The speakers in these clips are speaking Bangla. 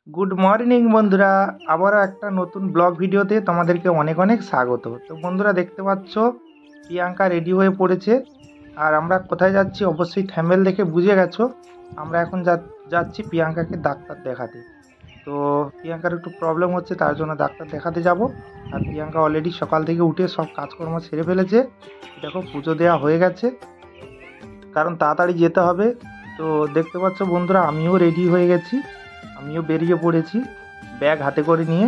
গুড মর্নিং বন্ধুরা, আবারও একটা নতুন ব্লগ ভিডিওতে তোমাদেরকে অনেক অনেক স্বাগত। তো বন্ধুরা দেখতে পাচ্ছ প্রিয়াঙ্কা রেডি হয়ে পড়েছে। আর আমরা কোথায় যাচ্ছি অবশ্যই থাম্বনেল দেখে বুঝে গেছো। আমরা এখন যাচ্ছি প্রিয়াঙ্কাকে ডাক্তার দেখাতে। তো প্রিয়াঙ্কার একটু প্রবলেম হচ্ছে, তার জন্য ডাক্তার দেখাতে যাব। আর প্রিয়াঙ্কা অলরেডি সকাল থেকে উঠে সব কাজকর্ম সেরে ফেলেছে। দেখো পুজো দেওয়া হয়ে গেছে, কারণ তাড়াতাড়ি যেতে হবে। তো দেখতে পাচ্ছ বন্ধুরা, আমিও রেডি হয়ে গেছি, আমিও বেরিয়ে পড়েছি ব্যাগ হাতে করে নিয়ে।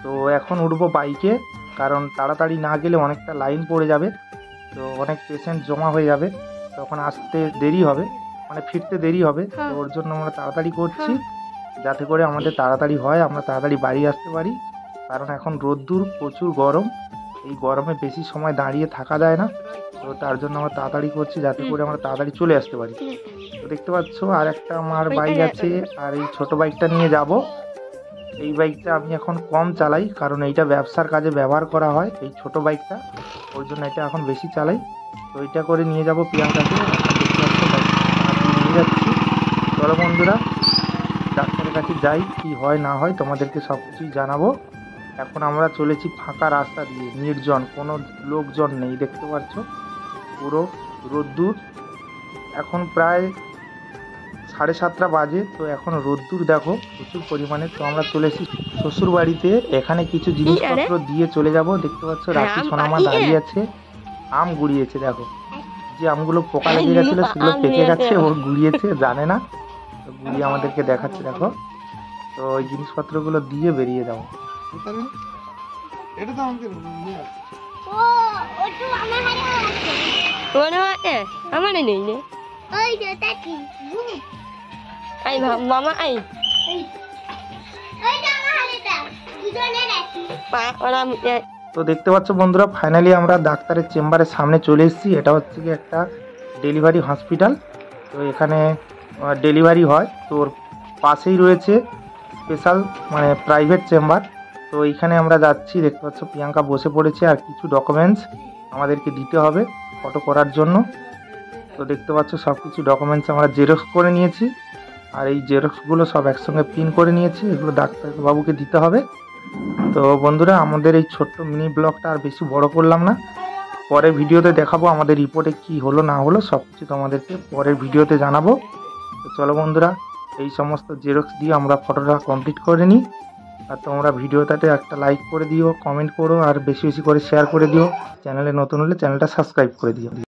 তো এখন উঠবো বাইকে, কারণ তাড়াতাড়ি না গেলে অনেকটা লাইন পড়ে যাবে, তো অনেক পেশেন্ট জমা হয়ে যাবে, তখন আসতে দেরি হবে, মানে ফিরতে দেরি হবে। তো ওর জন্য আমরা তাড়াতাড়ি করছি, যাতে করে আমাদের তাড়াতাড়ি হয়, আমরা তাড়াতাড়ি বাড়ি আসতে পারি। কারণ এখন রোদ্দুর প্রচুর গরম, এই গরমে বেশি সময় দাঁড়িয়ে থাকা যায় না। তো তার জন্য আমরা তাড়াতাড়ি করছি, যাতে করে আমরা তাড়াতাড়ি চলে আসতে পারি। তো দেখতে পাচ্ছ আর একটা আমার বাইক আছে, আর এই ছোট বাইকটা নিয়ে যাব। এই বাইকটা আমি এখন কম চালাই, কারণ এইটা ব্যবসার কাজে ব্যবহার করা হয়, এই ছোট বাইকটা, ওর জন্য এটা এখন বেশি চালাই। তো এটা করে নিয়ে যাব প্রিয়াঙ্কাকে। নিয়ে যাচ্ছি, চলো বন্ধুরা ডাক্তারের কাছে যাই, কি হয় না হয় তোমাদেরকে সব কিছুই জানাবো। এখন আমরা চলেছি ফাঁকা রাস্তা দিয়ে, নির্জন, কোনো লোকজন নেই, দেখতে পাচ্ছ পুরো রোদ্দুর। এখন প্রায় 7:30 বাজে, তো এখন রোদ্দুর দেখো প্রচুর পরিমাণে। তো আমরা চলে এসেছি শ্বশুর বাড়িতে, এখানে কিছু জিনিসপত্র দিয়ে চলে যাব। দেখতে পাচ্ছ রাখি সোনামা দাঁড়িয়ে আছে, আম গুড়িয়েছে। দেখো যে আমগুলো পোকা লেগে গেছিলো সেগুলো পেকে গেছে, ও গুড়িয়েছে, জানে না, তো গুড়িয়ে আমাদেরকে দেখাচ্ছে। দেখো, তো ওই জিনিসপত্রগুলো দিয়ে বেরিয়ে যাও। তো দেখতে পাচ্ছ বন্ধুরা, ফাইনালি আমরা ডাক্তারের চেম্বারের সামনে চলে এসেছি। এটা হচ্ছে কি একটা ডেলিভারি হসপিটাল। তো এখানে ডেলিভারি হয়, তো ওর পাশেই রয়েছে স্পেশাল মানে প্রাইভেট চেম্বার। তো এইখানে আমরা যাচ্ছি, দেখতে পাচ্ছ প্রিয়াঙ্কা বসে পড়েছে, আর কিছু ডকুমেন্টস আমাদেরকে দিতে হবে ফটো করার জন্য। তো দেখতে পাচ্ছ সব কিছু ডকুমেন্টস আমরা জেরক্স করে নিয়েছি, আর এই জেরক্সগুলো সব একসঙ্গে প্রিন্ট করে নিয়েছি, এগুলো ডাক্তারবাবুকে দিতে হবে। তো বন্ধুরা, আমাদের এই ছোট্ট মিনি ব্লগটা আর বেশি বড় করলাম না, পরের ভিডিওতে দেখাবো আমাদের রিপোর্টে কি হলো না হলো, সব কিছু তোমাদেরকে পরের ভিডিওতে জানাবো। তো চলো বন্ধুরা, এই সমস্ত জেরক্স দিয়ে আমরা ফটোটা কমপ্লিট করে নিই। আর তোমরা ভিডিওটাতে একটা লাইক করে দিও, কমেন্ট করো, আর বেশি বেশি করে শেয়ার করে দিও। চ্যানেলে নতুন হলে চ্যানেলটা সাবস্ক্রাইব করে দিও।